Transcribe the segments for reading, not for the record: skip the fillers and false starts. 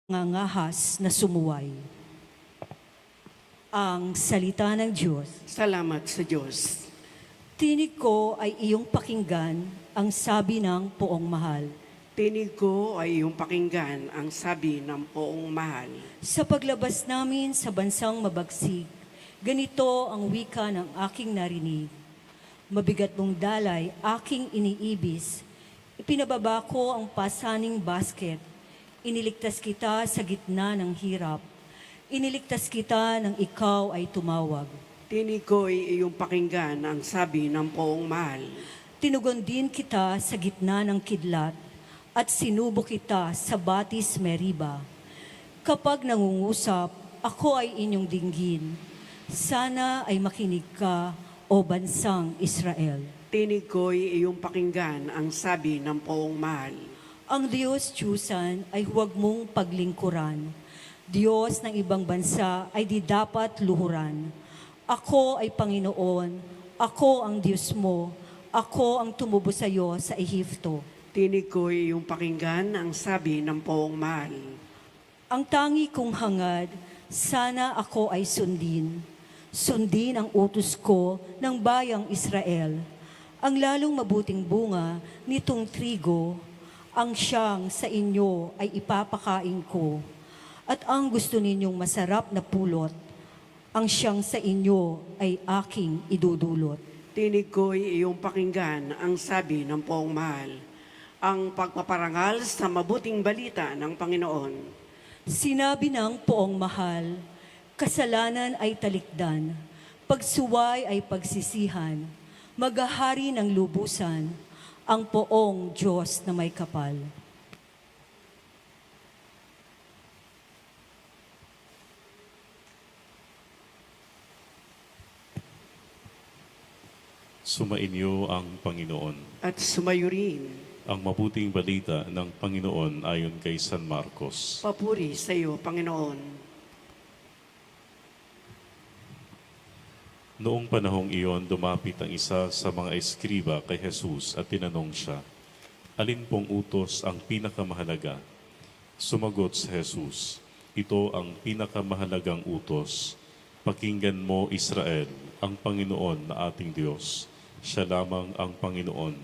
ngangahas na sumuway. Ang salita ng Diyos. Salamat sa Diyos. Tinig ko ay iyong pakinggan ang sabi ng poong mahal. Tinig ko ay iyong pakinggan ang sabi ng poong mahal. Sa paglabas namin sa bansang mabagsik, ganito ang wika ng aking narinig. Mabigat mong dalay, aking iniibis. Ipinababa ko ang pasaning basket. Iniligtas kita sa gitna ng hirap. Iniligtas kita nang ikaw ay tumawag. Tinig ko ay iyong pakinggan ang sabi ng poong mahal. Tinugon din kita sa gitna ng kidlat at sinubo kita sa Batis Meriba. Kapag nangungusap, ako ay inyong dinggin. Sana ay makinig ka, o bansang Israel. Tinig ko ay iyong pakinggan ang sabi ng poong mahal. Ang Diyos Tiyusan ay huwag mong paglingkuran. Diyos ng ibang bansa ay di dapat luhuran. Ako ay Panginoon, ako ang Diyos mo, ako ang tumubo sa iyo sa Ehipto. Tinig ko ay iyong pakinggan ang sabi ng poong mahal. Ang tangi kong hangad, sana ako ay sundin. Sundin ang utos ko ng bayang Israel. Ang lalong mabuting bunga nitong trigo, ang siyang sa inyo ay ipapakain ko. At ang gusto ninyong masarap na pulot, ang siyang sa inyo ay aking idudulot. Tinig ko ay iyong pakinggan ang sabi ng poong mahal. Ang pagpaparangal sa mabuting balita ng Panginoon. Sinabi ng poong mahal, kasalanan ay talikdan, pagsuway ay pagsisihan, maghahari ng lubusan, ang poong Diyos na may kapal. Sumainyo ang Panginoon. At sumayo rin. Ang mabuting balita ng Panginoon ayon kay San Marcos. Papuri sa iyo, Panginoon. Noong panahong iyon, dumapit ang isa sa mga eskriba kay Jesus at tinanong siya, alin pong utos ang pinakamahalaga? Sumagot si Jesus, ito ang pinakamahalagang utos. Pakinggan mo, Israel, ang Panginoon na ating Diyos. Siya lamang ang Panginoon.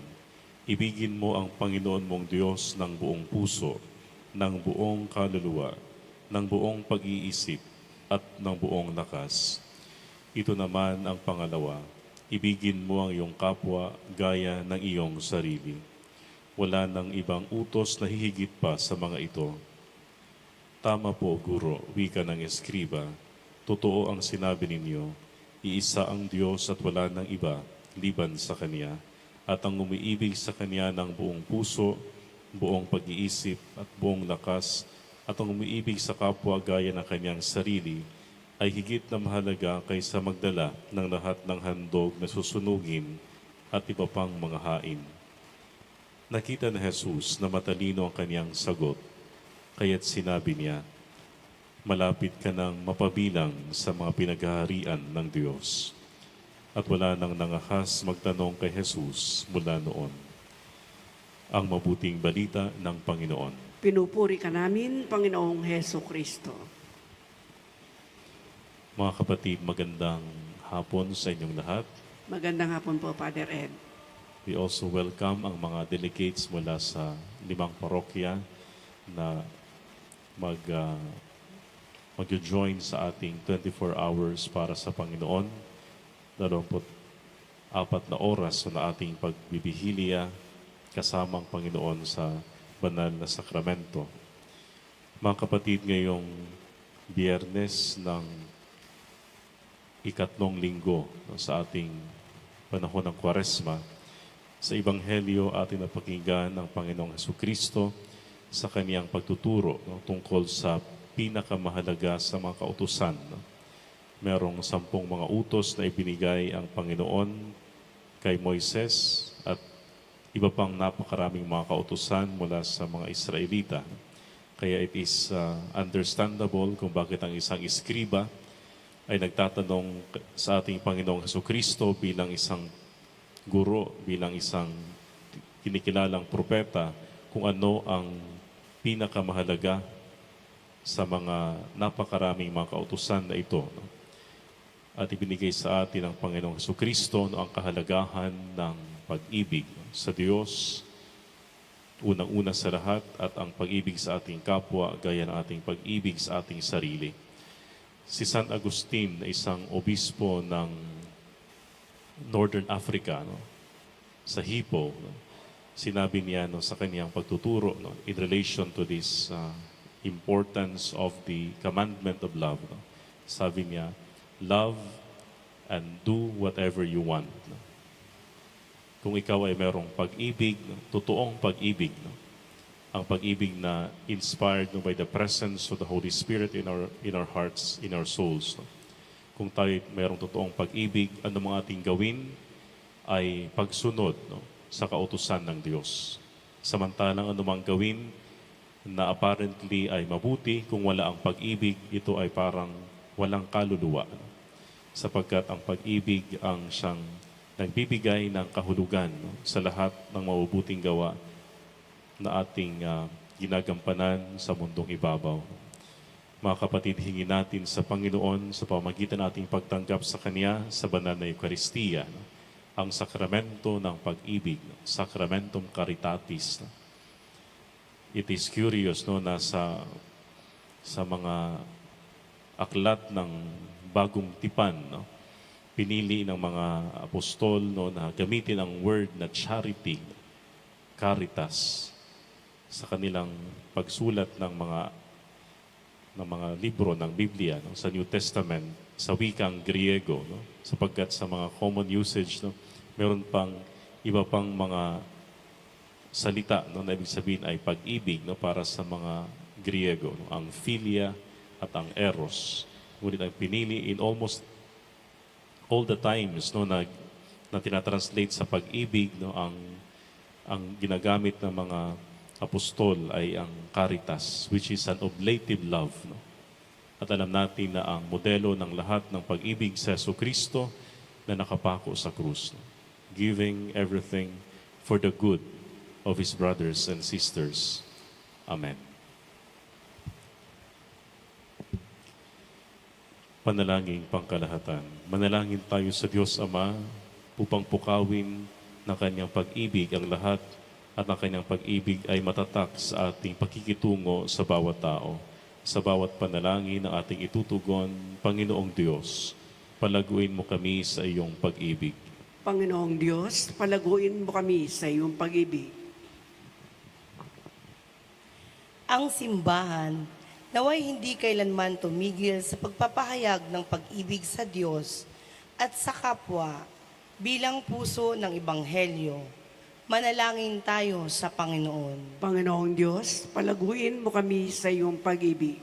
Ibigin mo ang Panginoon mong Diyos ng buong puso, ng buong kaluluwa, ng buong pag-iisip, at ng buong lakas. Ito naman ang pangalawa, ibigin mo ang iyong kapwa gaya ng iyong sarili. Wala nang ibang utos na hihigit pa sa mga ito. Tama po, Guro, wika ng eskriba. Totoo ang sinabi ninyo, iisa ang Diyos at wala nang iba liban sa Kanya, at ang umiibig sa Kanya ng buong puso, buong pag-iisip at buong lakas, at ang umiibig sa kapwa gaya ng kanyang sarili, ay higit na mahalaga kaysa magdala ng lahat ng handog na susunugin at iba pang mga hain. Nakita na Jesus na matalino ang kanyang sagot, kaya't sinabi niya, malapit ka nang mapabilang sa mga pinaghaharian ng Diyos. At wala nang nangahas magtanong kay Jesus mula noon. Ang mabuting balita ng Panginoon. Pinupuri ka namin, Panginoong Heso Kristo. Mga kapatid, magandang hapon sa inyong lahat. Magandang hapon po, Father Ed. We also welcome ang mga delegates mula sa 5 parokya na mag-join sa ating 24 hours para sa Panginoon. 24 na oras na ating pagbibihilya kasama ang Panginoon sa banal na sakramento. Mga kapatid, ngayong Biyernes ng ikatlong linggo sa ating panahon ng Kwaresma, sa Ebanghelyo ating napakinggan ang Panginoong Hesukristo sa kaniyang pagtuturo tungkol sa pinakamahalaga sa mga kautusan. Merong 10 mga utos na ibinigay ang Panginoon kay Moises at iba pang napakaraming mga kautusan mula sa mga Israelita. Kaya it is understandable kung bakit ang isang eskriba ay nagtatanong sa ating Panginoong Hesukristo bilang isang guro, bilang isang kinikilalang propeta, kung ano ang pinakamahalaga sa mga napakaraming mga kautusan na ito. No? At ibinigay sa atin ng Panginoong Jesucristo no, ang kahalagahan ng pag-ibig no, sa Diyos, unang-una sa lahat, at ang pag-ibig sa ating kapwa, gaya ng ating pag-ibig sa ating sarili. Si San Agustin, na isang obispo ng Northern Africa, no, sa Hippo, no, sinabi niya no, sa kanyang pagtuturo no, in relation to this importance of the commandment of love. No, sabi niya, love and do whatever you want. No? Kung ikaw ay merong pag-ibig, no? Totoong pag-ibig, no? Ang pag-ibig na inspired no, by the presence of the Holy Spirit in our hearts, in our souls. No? Kung tayo merong totoong pag-ibig, ano mga ating gawin ay pagsunod no, sa kautusan ng Diyos. Samantalang anumang gawin na apparently ay mabuti, kung wala ang pag-ibig, ito ay parang walang kaluluwa. No? Sapagkat ang pag-ibig ang siyang nagbibigay ng kahulugan no, sa lahat ng mabubuting gawa na ating ginagampanan sa mundong ibabaw. Mga kapatid, hingin natin sa Panginoon sa pamagitan nating pagtanggap sa Kanya sa banal na Eucharistia, no? Ang sakramento ng pag-ibig, no? Sacramentum Caritatis. No? It is curious no, na sa mga aklat ng Bagong Tipan, no? Pinili ng mga apostol no, na gamitin ang word na charity, caritas, sa kanilang pagsulat ng mga libro ng Biblia no, sa New Testament, sa wikang Griego, no? Sapagkat sa mga common usage, no, meron pang iba pang mga salita no, na ibig sabihin ay pag-ibig no, para sa mga Griego, no? Ang philia at ang eros. Ngunit ang pinili in almost all the times no, na tinatranslate sa pag-ibig, no, ang ginagamit ng mga apostol ay ang caritas, which is an oblative love. No? At alam natin na ang modelo ng lahat ng pag-ibig sa Jesucristo na nakapako sa krus. No? Giving everything for the good of His brothers and sisters. Amen. Panalangin pangkalahatan. Manalangin tayo sa Diyos Ama upang pukawin ng Kanyang pag-ibig ang lahat at ang Kanyang pag-ibig ay matatak sa ating pakikitungo sa bawat tao. Sa bawat panalangin na ating itutugon, Panginoong Diyos, palaguin mo kami sa iyong pag-ibig. Panginoong Diyos, palaguin mo kami sa iyong pag-ibig. Ang simbahan, naway hindi kailanman tumigil sa pagpapahayag ng pag-ibig sa Diyos at sa kapwa bilang puso ng Ebanghelyo. Manalangin tayo sa Panginoon. Panginoong Diyos, palaguin mo kami sa iyong pag-ibig.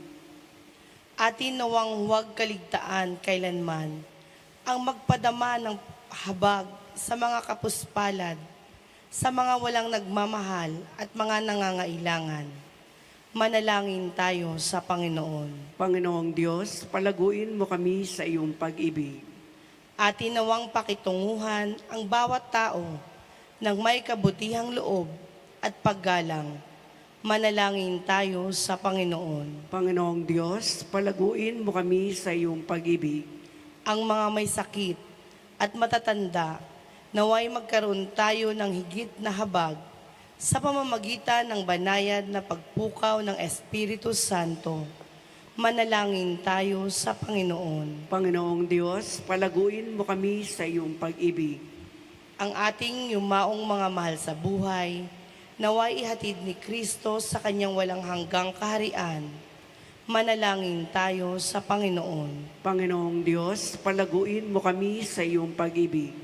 Atin nawang huwag kaligtaan kailanman ang magpadama ng habag sa mga kapuspalad, sa mga walang nagmamahal at mga nangangailangan. Manalangin tayo sa Panginoon. Panginoong Diyos, palaguin mo kami sa iyong pag-ibig. Atin nawang pakitunguhan ang bawat tao ng may kabutihang loob at paggalang. Manalangin tayo sa Panginoon. Panginoong Diyos, palaguin mo kami sa iyong pag-ibig. Ang mga may sakit at matatanda, naway magkaroon tayo ng higit na habag sa pamamagitan ng banayad na pagpukaw ng Espiritu Santo. Manalangin tayo sa Panginoon. Panginoong Diyos, palaguin mo kami sa iyong pag-ibig. Ang ating yumaong mga mahal sa buhay, naway ihatid ni Kristo sa kanyang walang hanggang kaharian. Manalangin tayo sa Panginoon. Panginoong Diyos, palaguin mo kami sa iyong pag-ibig.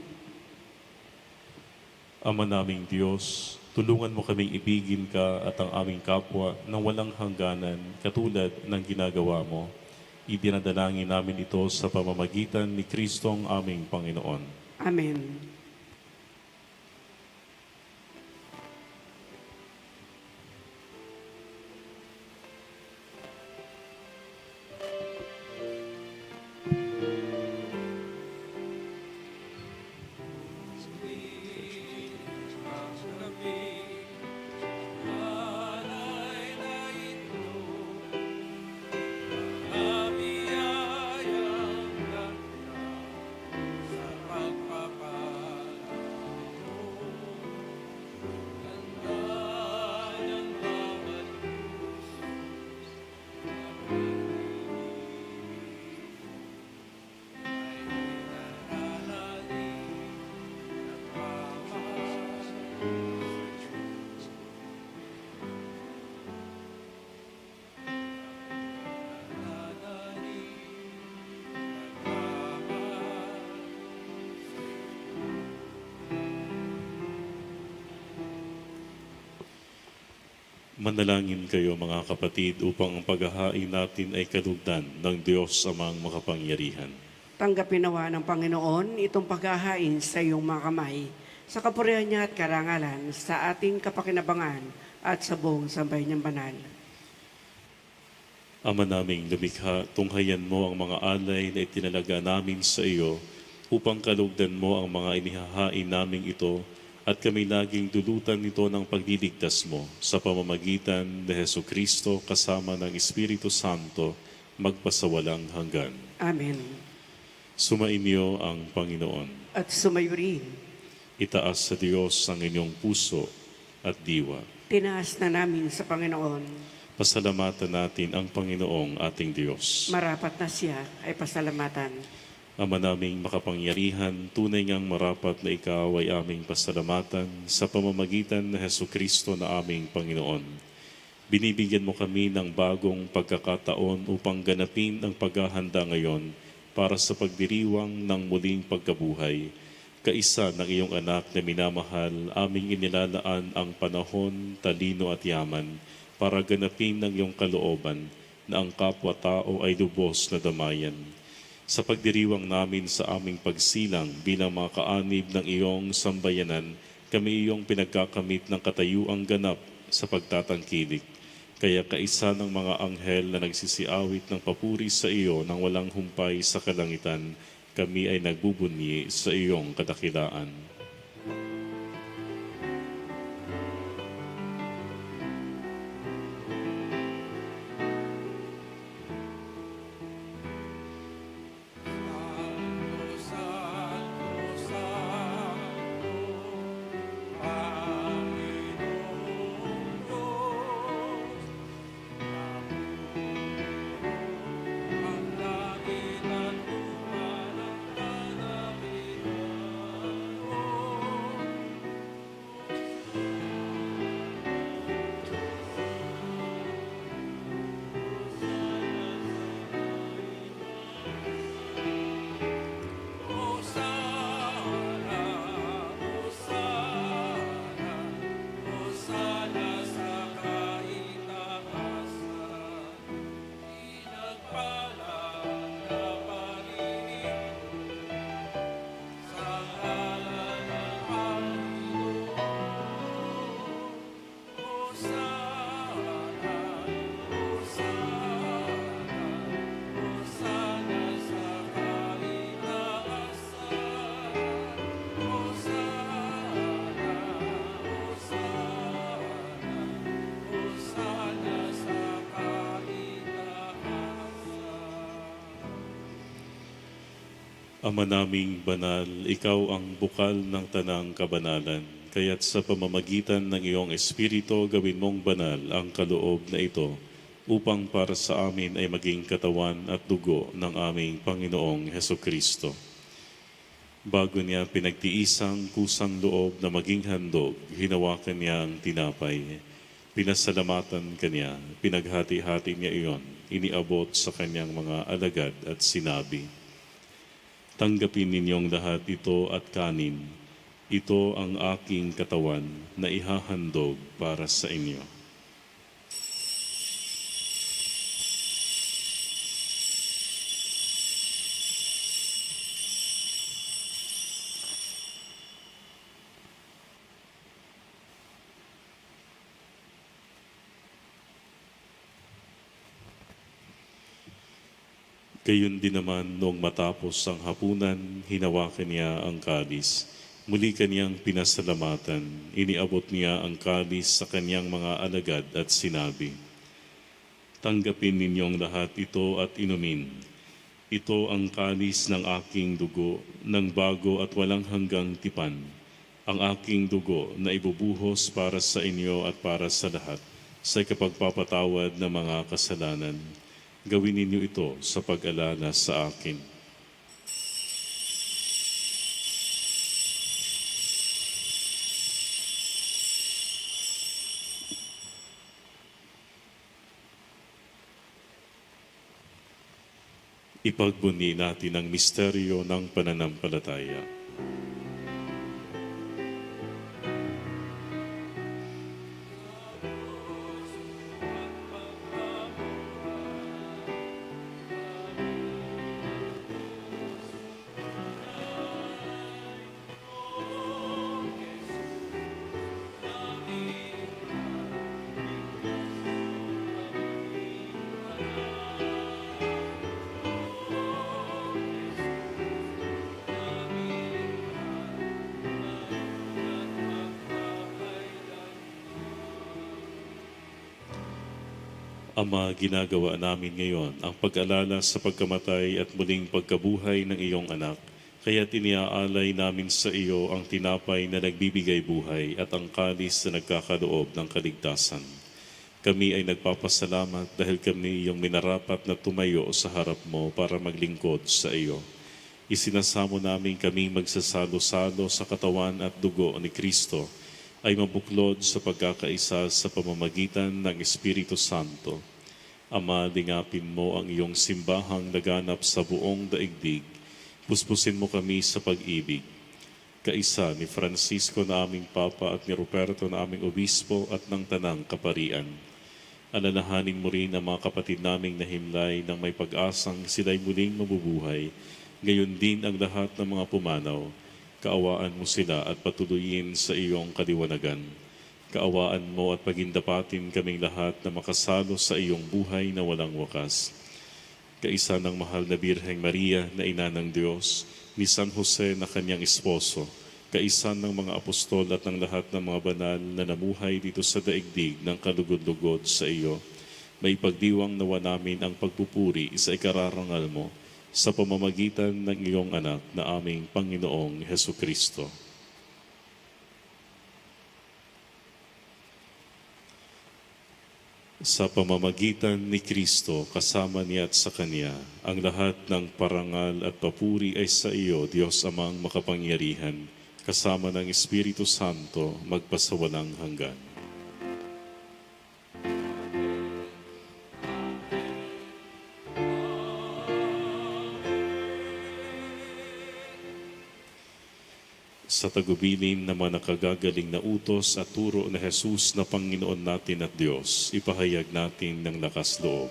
Ama naming Diyos, tulungan mo kaming ibigin ka at ang aming kapwa ng walang hangganan katulad ng ginagawa mo. Idinadalangin namin ito sa pamamagitan ni Kristong aming Panginoon. Amen. Manalangin kayo mga kapatid upang ang paghahain natin ay kalugdan ng Diyos amang makapangyarihan. Tanggapin nawa ng Panginoon itong paghahain sa iyong mga kamay, sa kapurihan niya at karangalan, sa ating kapakinabangan at sa buong sambayan niyang banal. Ama naming lumikha, tunghayan mo ang mga alay na itinalaga namin sa iyo upang kalugdan mo ang mga inihahain naming ito at kami laging dulutan nito ng pagliligtas mo sa pamamagitan ni Jesucristo kasama ng Espiritu Santo magpasawalang hanggan. Amen. Sumainyo ang Panginoon. At sumayo rin, Itaas sa Diyos ang inyong puso at diwa. tinaas na namin sa Panginoon. Pasalamatan natin ang Panginoong ating Diyos. Marapat na siya ay pasalamatan. Ama naming makapangyarihan, tunay ngang marapat na ikaw ay aming pasalamatan sa pamamagitan ng Jesucristo na aming Panginoon. Binibigyan mo kami ng bagong pagkakataon upang ganapin ang paghahanda ngayon para sa pagdiriwang ng muling pagkabuhay. Kaisa ng iyong anak na minamahal, aming inilalaan ang panahon, talino at yaman para ganapin ng iyong kalooban na ang kapwa-tao ay lubos na damayan. Sa pagdiriwang namin sa aming pagsilang bilang mga kaanib ng iyong sambayanan, kami iyong pinagkakamit ng katayuang ganap sa pagtatangkilik. Kaya kaisa ng mga anghel na nagsisiawit ng papuri sa iyo nang walang humpay sa kalangitan, kami ay nagbubunyi sa iyong kadakilaan. Ama naming banal, ikaw ang bukal ng tanang kabanalan. Kaya't sa pamamagitan ng iyong Espiritu, gawin mong banal ang kaloob na ito upang para sa amin ay maging katawan at dugo ng aming Panginoong Hesukristo. Bago niya pinagtiisang kusang loob na maging handog, hinawakan niya ang tinapay. Pinasalamatan kanya, pinaghati-hati niya iyon, iniabot sa kanyang mga alagad at sinabi, "Tanggapin ninyong lahat ito at kanin. Ito ang aking katawan na ihahandog para sa inyo." Gayon din naman noong matapos ang hapunan, hinawakan niya ang kalis. Muli kaniyang pinasalamatan, iniabot niya ang kalis sa kanyang mga alagad at sinabi, "Tanggapin ninyong lahat ito at inumin. Ito ang kalis ng aking dugo, ng bago at walang hanggang tipan. Ang aking dugo na ibubuhos para sa inyo at para sa lahat, sa ikapagpapatawad ng mga kasalanan. Gawin ninyo ito sa pag-alala sa akin." Ipagbunyi natin ang misteryo ng pananampalataya. Ama, ginagawa namin ngayon ang pag-alala sa pagkamatay at muling pagkabuhay ng iyong anak. Kaya tiniaalay namin sa iyo ang tinapay na nagbibigay buhay at ang kalis na nagkakaloob ng kaligtasan. Kami ay nagpapasalamat dahil kami iyong minarapat na tumayo sa harap mo para maglingkod sa iyo. Isinasamo namin kami magsasalo-salo sa katawan at dugo ni Kristo ay mabuklod sa pagkakaisa sa pamamagitan ng Espiritu Santo. Ama, lingapin mo ang iyong simbahang laganap sa buong daigdig. Puspusin mo kami sa pag-ibig. Kaisa ni Francisco na aming Papa at ni Roberto na aming Obispo at ng Tanang Kaparian. Alalahanin mo rin ang mga kapatid naming nahimlay ng may pag-asang sila'y muling mabubuhay. Gayon din ang lahat ng mga pumanaw. Kaawaan mo sila at patuloyin sa iyong kaliwanagan. Kaawaan mo at pagindapatin kaming lahat na makasalo sa iyong buhay na walang wakas. Kaisa ng mahal na Birheng Maria na ina ng Diyos, ni San Jose na kanyang esposo, kaisa ng mga apostol at ng lahat ng mga banal na namuhay dito sa daigdig ng kalugod-lugod sa iyo, may pagdiwang nawa namin ang pagpupuri sa ikararangal mo sa pamamagitan ng iyong anak na aming Panginoong Hesukristo. Sa pamamagitan ni Kristo, kasama niya at sa Kanya, ang lahat ng parangal at papuri ay sa iyo, Diyos Amang makapangyarihan, kasama ng Espiritu Santo, magpasawalang hanggan. Sa tagubilin naman nakagagaling na utos at turo na Jesus na Panginoon natin at Diyos, ipahayag natin ng lakas loob.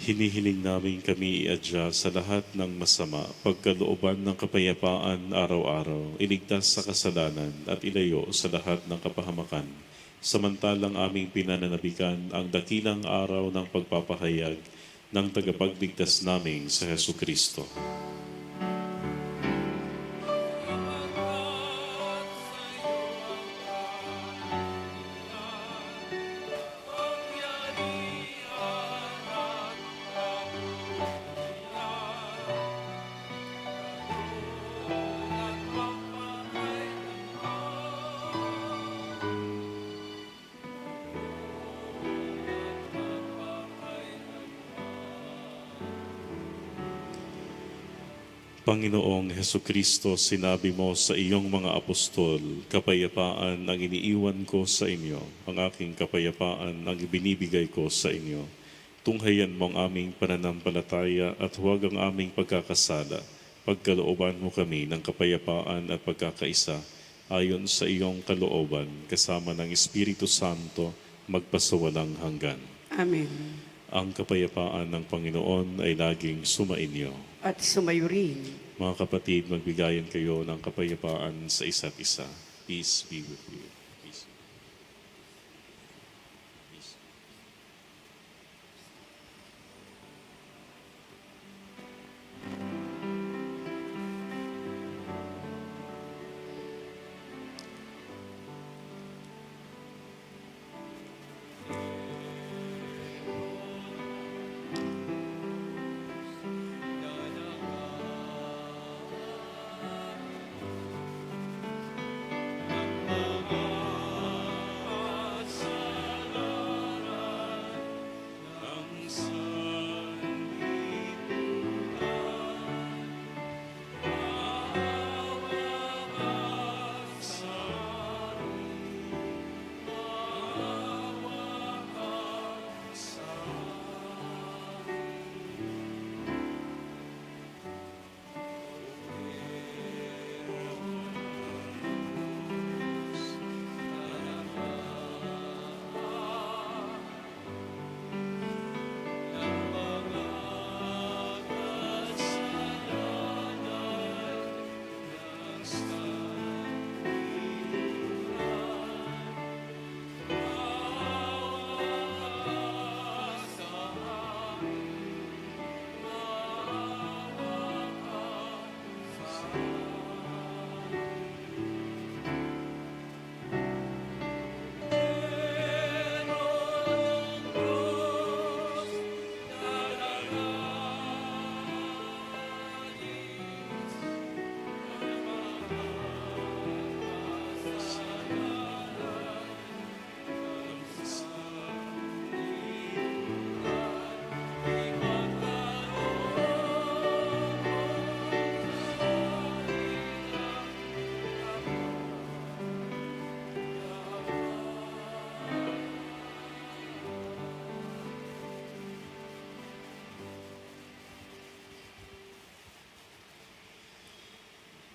Hinihiling namin kami iadya sa lahat ng masama, pagkalooban ng kapayapaan araw-araw, iligtas sa kasalanan at ilayo sa lahat ng kapahamakan. Samantalang aming pinananabikan ang dakilang araw ng pagpapahayag ng tagapagligtas naming sa Hesukristo. Panginoong Hesukristo, sinabi mo sa iyong mga apostol, kapayapaan ang iniiwan ko sa inyo, ang aking kapayapaan ang ibinibigay ko sa inyo. Tunghayan mo ang aming pananampalataya at huwag ang aming pagkakasala. Pagkalooban mo kami ng kapayapaan at pagkakaisa, ayon sa iyong kalooban, kasama ng Espiritu Santo, magpasawalang hanggan. Amen. Ang kapayapaan ng Panginoon ay laging sumainyo. At sumayo rin. Mga kapatid, magbigayan kayo ng kapayapaan sa isa't isa. Peace be with you. Peace. Peace.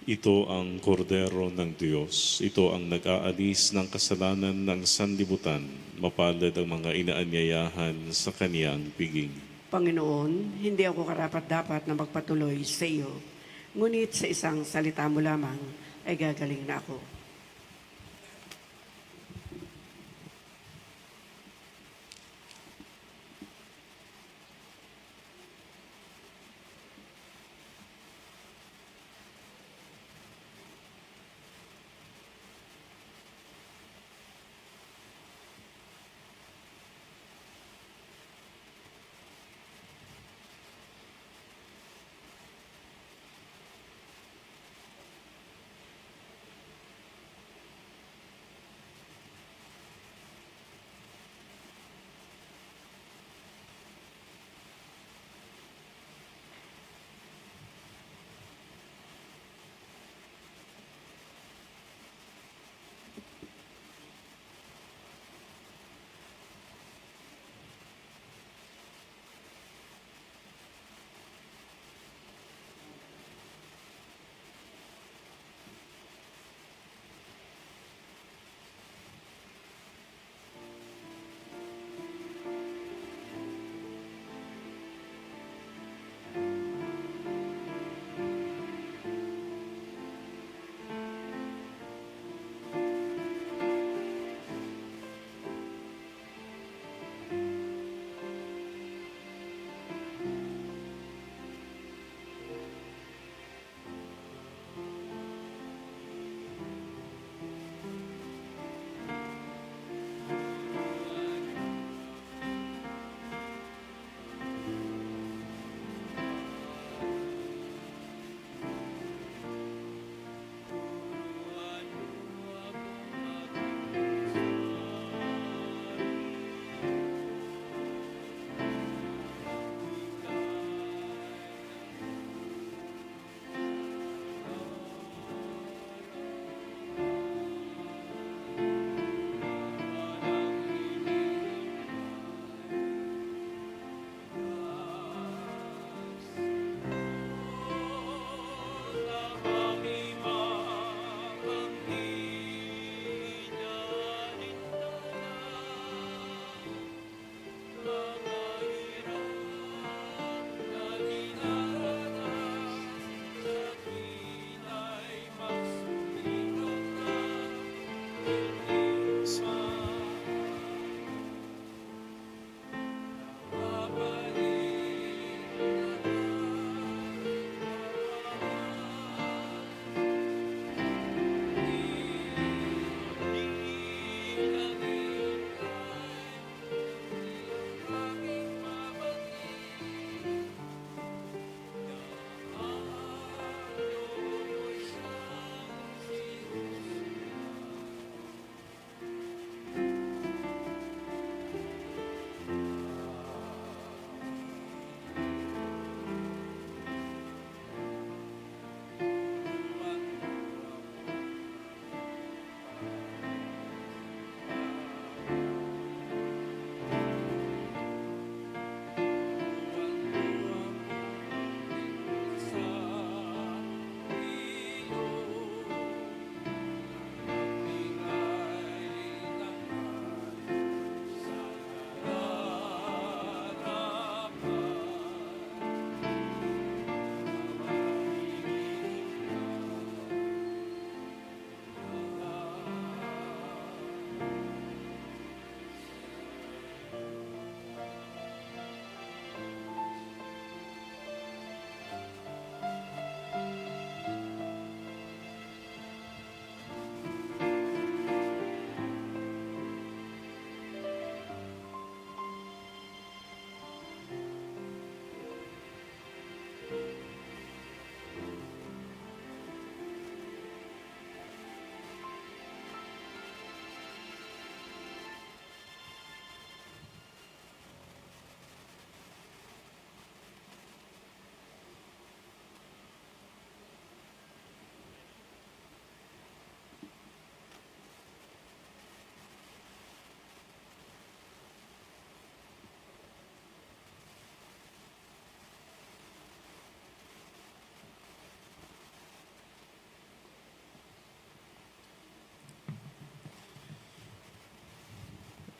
Ito ang kordero ng Diyos. Ito ang nag-aalis ng kasalanan ng sanlibutan. Mapalad ang mga inaanyayahan sa kaniyang piging. Panginoon, hindi ako karapat-dapat na magpatuloy sa iyo. Ngunit sa isang salita mo lamang ay gagaling na ako.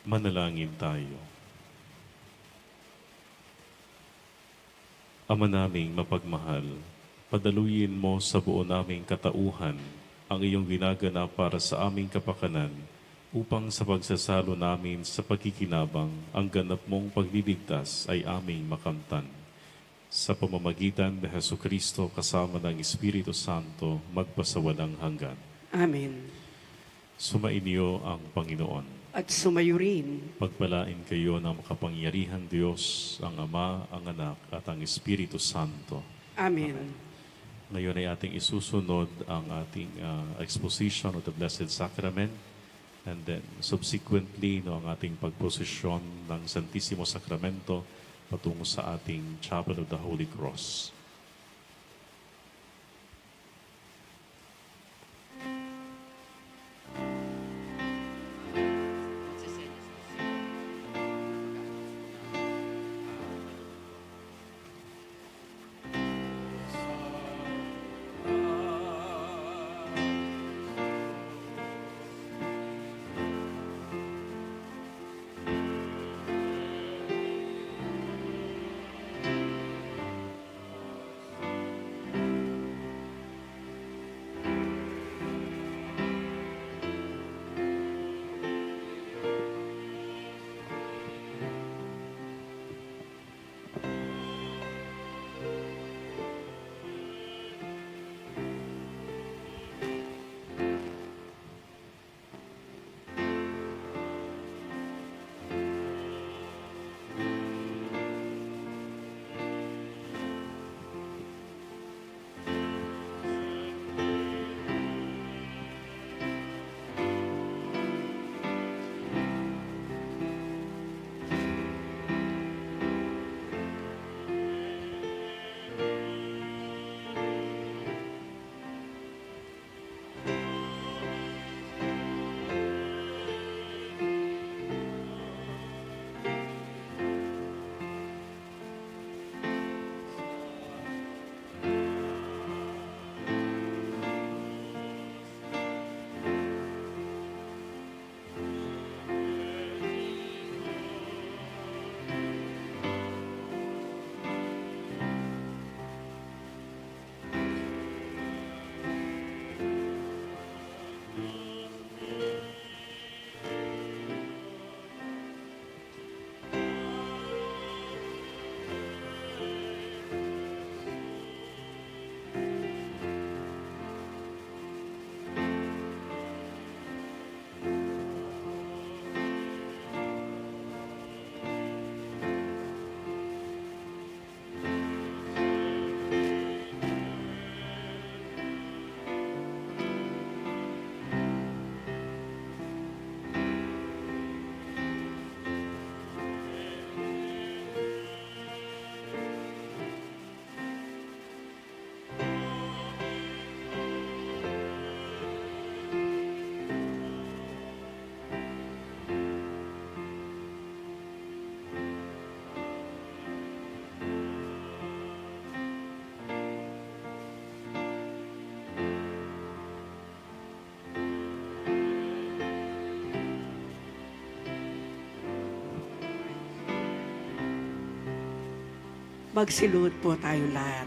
Manalangin tayo. Ama naming mapagmahal, padaluyin mo sa buo naming katauhan ang iyong ginaganap para sa aming kapakanan upang sa pagsasalo namin sa pagkikinabang ang ganap mong pagliligtas ay aming makamtan. Sa pamamagitan ni Jesucristo kasama ng Espiritu Santo magpasawalang hanggan. Amen. Sumainyo ang Panginoon. At sumayo rin. Pagpalain kayo ng makapangyarihang Diyos, ang Ama, ang Anak, at ang Espiritu Santo. Amen. Ngayon ay ating isusunod ang ating exposition of the Blessed Sacrament, and then subsequently ang ating pagposisyon ng Santissimo Sacramento patungo sa ating Chapel of the Holy Cross. Magsilud po tayo lahat.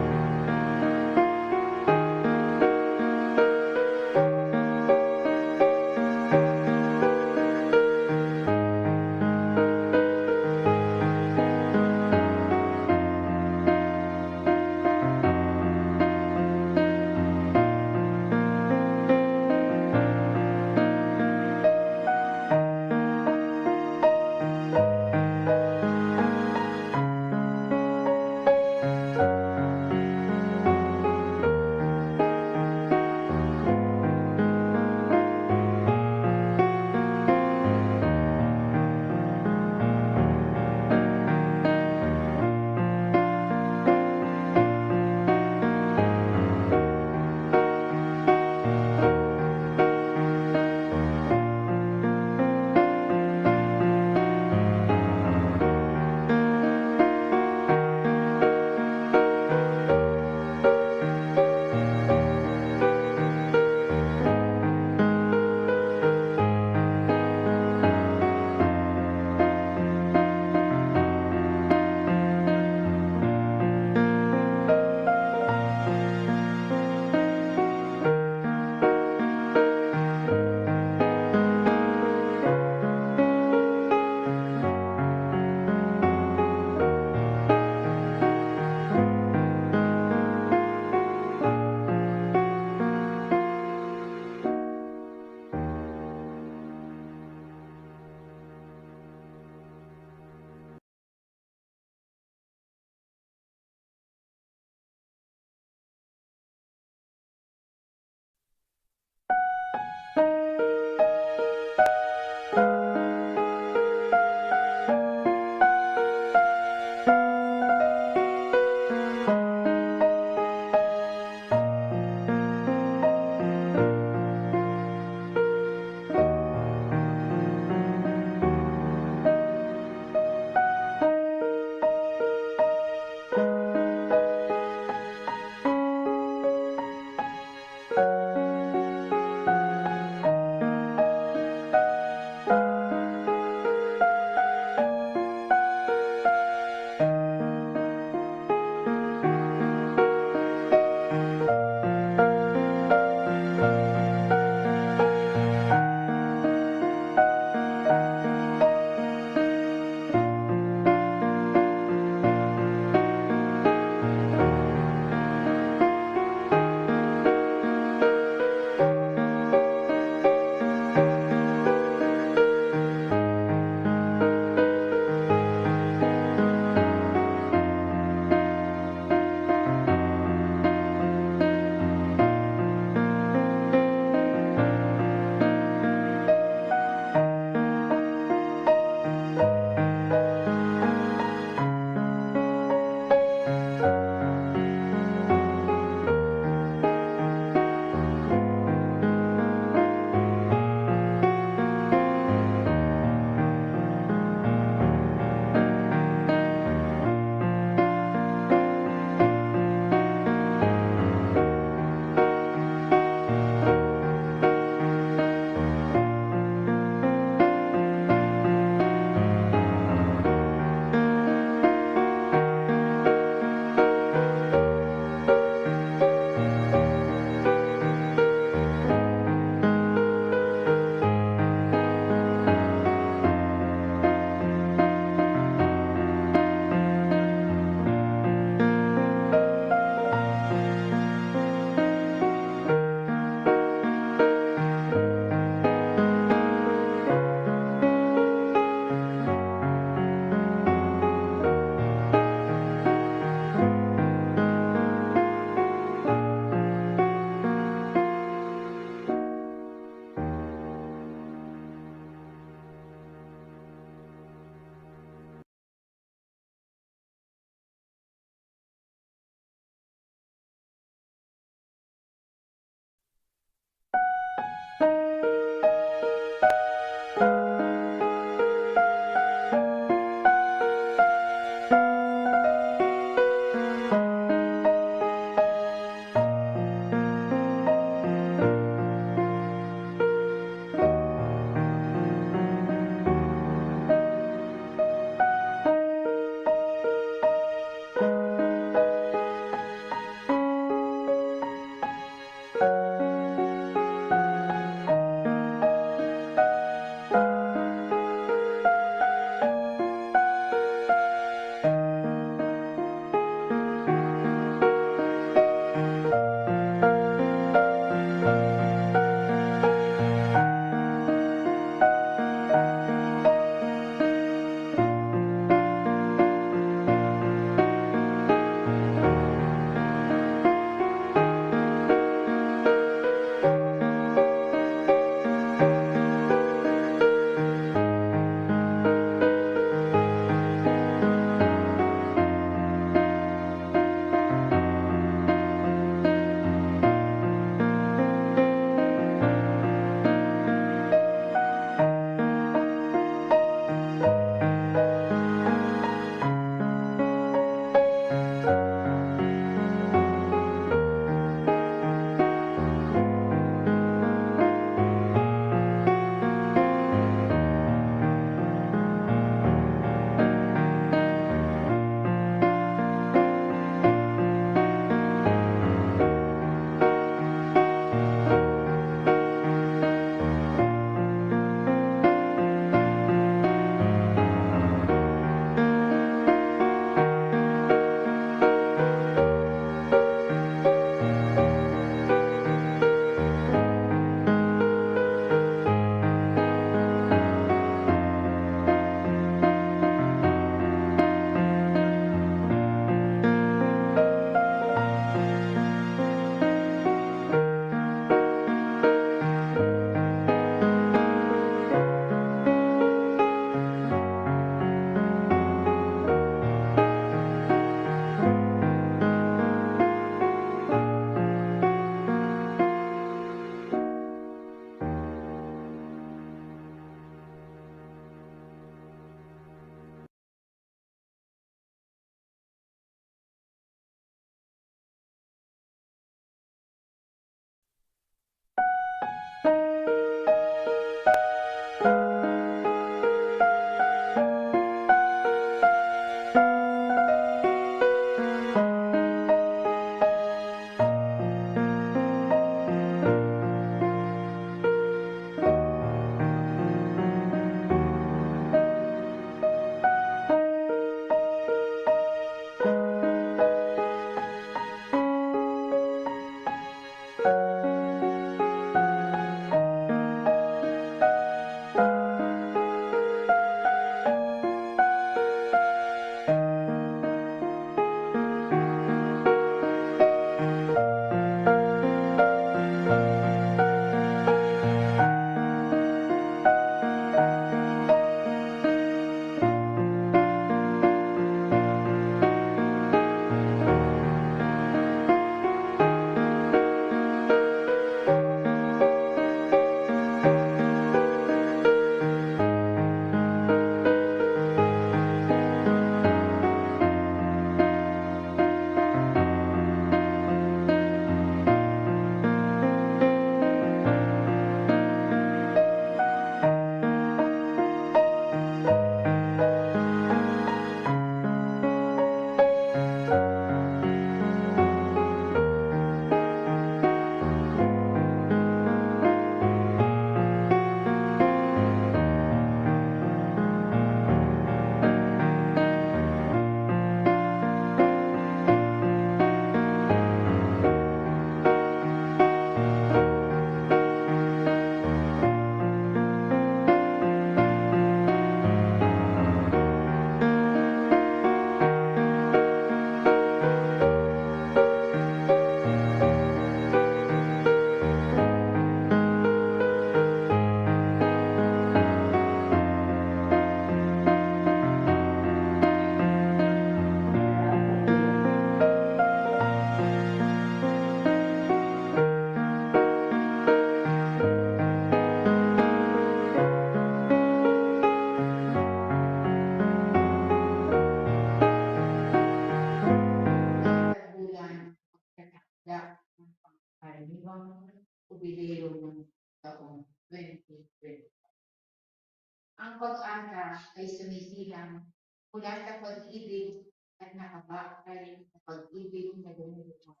Ang pag-asa ay sumisilang mula sa pag-ibig at nakabakal sa pag-ibig na lumilipad.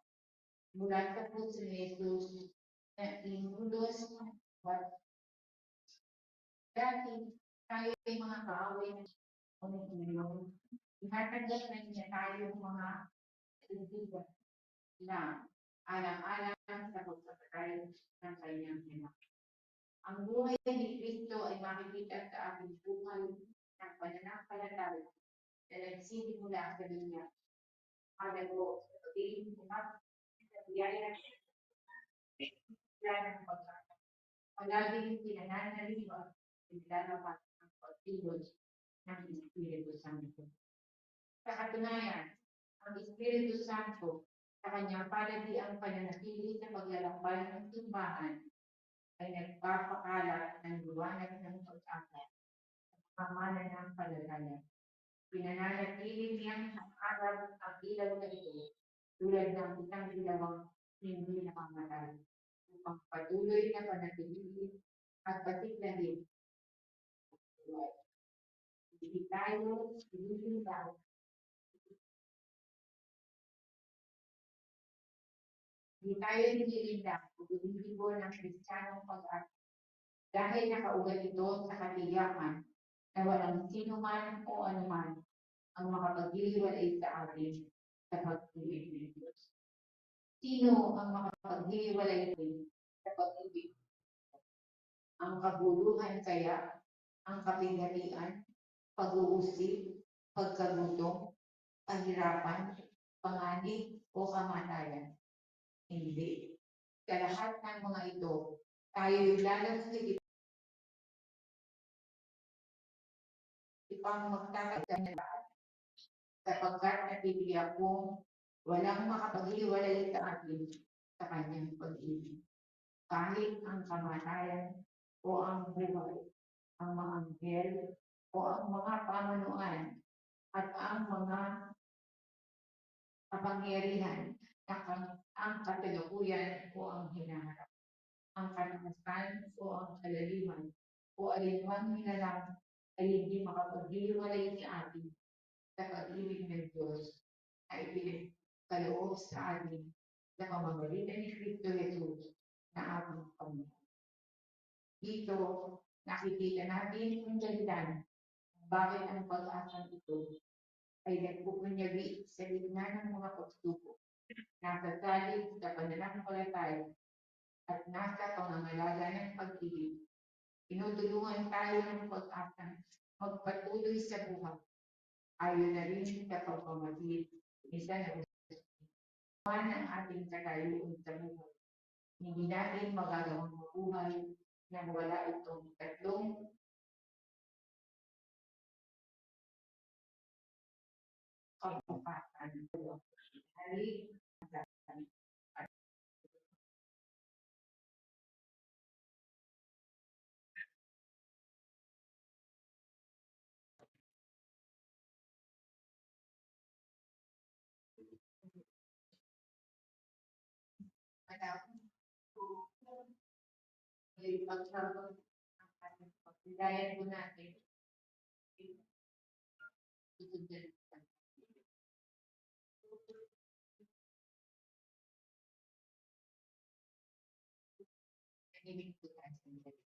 Mula sa puso ni Jesus na inulos at dati tayo ay mga kaaway ng Panginoon. Ihatagad na niya tayo mga kaibigan na alang-alang sa pagpapatay ng kanyang anak. Ang buhay ni Kristo ay makikita sa ating buhay ng pananampalataya na nagsisimula sa Kanya. Alago sa pagiging umat sa biyaya ng pagkakataon. Palaging pinananaliwan nilalabas ang pagkilos ng Espiritu Santo. Sa katunayan, ang Espiritu Santo sa kanyang palagiang pananatili sa paglalakbay ng simbahan ay nagpapakalat ng liwanag ng pag-asa sa pamana ng palalaya. Pinananatili niyang araw ang ilaw na ito tulad ng isang ilawang hindi nakamatay upang patuloy na panatilihin at patiglahin. Hindi tayo sinisindaw. Hindi tayo nililindak o binibigo ng Kristiyanong pag-asa dahil nakaugat ito sa katiyakan na walang sino man o anuman ang makapaghiwalay sa atin sa pag-ibig ng Diyos. Sino ang makapaghiwalay sa pag-ibig? Ang kabuluhan kaya, ang kapigatian, pag-uusig, pagkagutom, kahirapan, panganib o kamatayan? Hindi. Sa lahat ng mga ito, tayo'y lalong higit ipang magtatagdan ng lahat sapagkat natitiyak kong walang makapaghiwalay sa atin sa kanyang pag-ibig. Kahit ang kamatayan o ang buhay, ang mga anghel o ang mga pamanuan at ang mga kapangyarihan ang kasalukuyan o ang hinaharap, ang kanakasan o ang kalaliman o alinmang hinalang ay hindi makapaghiwalay sa atin sa pag-ibig ng Diyos na ipinagkaloob sa atin sa pamamagitan ni Kristo Jesus na ating Panginoon. Dito, nakikita natin ang dahilan bakit ang pag-asang ito ay nagpupunyagi sa gitna ng mga pagsubok, nasa salig sa pananampalataya at nasa pangangalaga ng pag-ibig. Tinutulungan tayo ng pag-asang magpatuloy sa buhay. Ayon na rin sa pagmamagit, isa na ng ating katayuan sa buhay. Hindi natin magagawang mabuhay nang wala itong tatlong kapapatan. Hari, pagsabot ang ating pagbigayan po natin. Tutugyan. Ibig po tayo sa mga.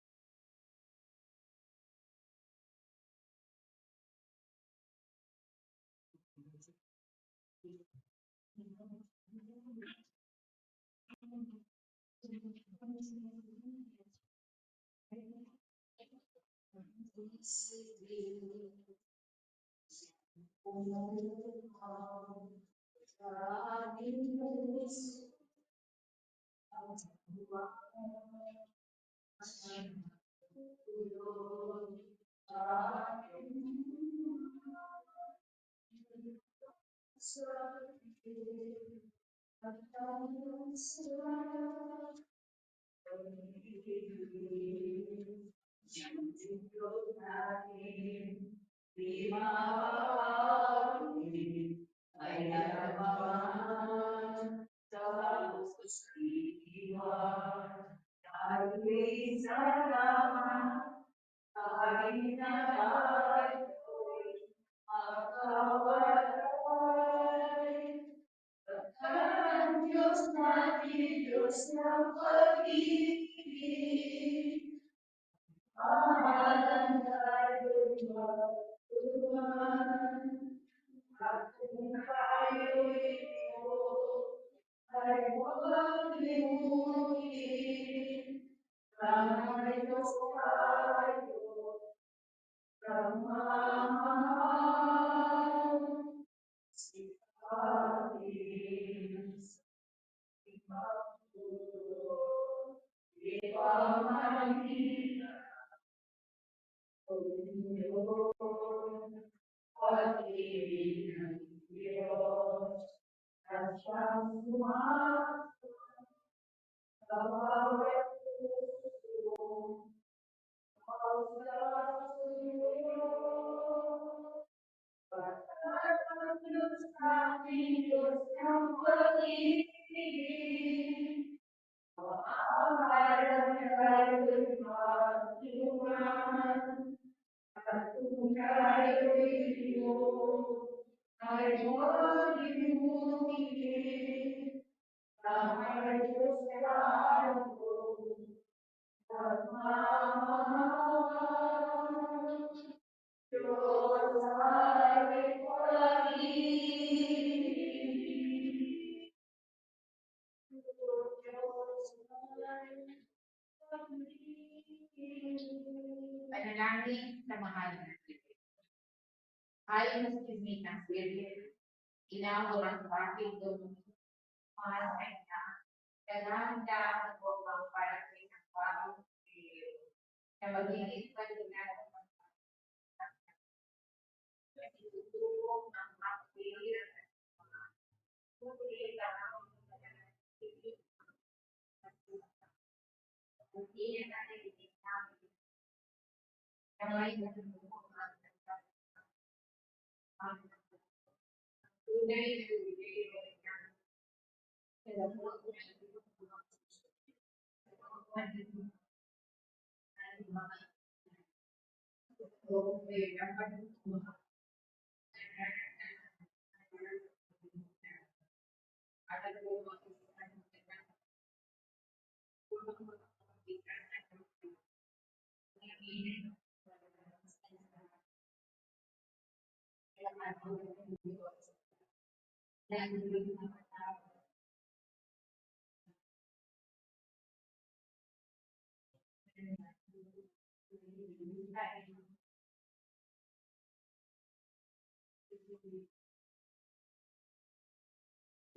Ang Diyos natin, Diyos ng pag-ibig, mahalan tayo'y magtulungan. At kung tayo'y ito ay huwag limutin, na may Diyos tayo, kamahal. Si ating ipagtuloy, ipamahingin ang Diyos, pag-ibig ng Diyos, at siyang sumasagot sa bawat puso, pagsasayo. Pagkat ang Diyos natin, Diyos ng pag-ibig, maaaral tayo'y magtulungan. At kung tayo'y ito ay huwag limutin, na may Diyos tayo, pagmamahal. Diyos ay pag-ibig. Diyos ay pag-ibig. Panalangin sa mahal na Diyos. Ayon sa Bismitang Siril, inawa ang aking domingo, mahal ay na, dahan-dahan ko ang parating ng bagong Siril, na magiging palinan ng mga itutulong ang makapiliran at mga pupili ka ang mga pipili at hindi na natin itinamit na may natutulong ang tunay na bibigay ng kalabuan ng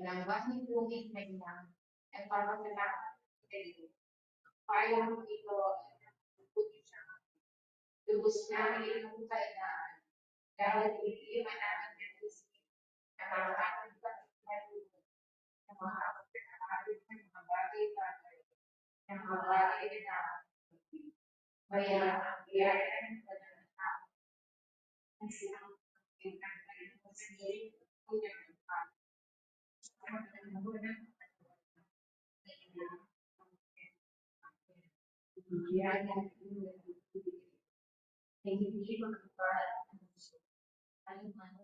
Langwas ni Tungit may nang at para sa lahat ng payang ito ay puti siya. Lubos namin ang kailangan dahil hindi man namin naisip na makakapit pa na makakapit ng mga bagay-bagay ng mga bagay na kaya ang biyaya ng pananatang ang silang pagkakailan ng sendiri kuya ng pag ang nangunang biyaya ng hindi magkakaroon ng gusto. Ano man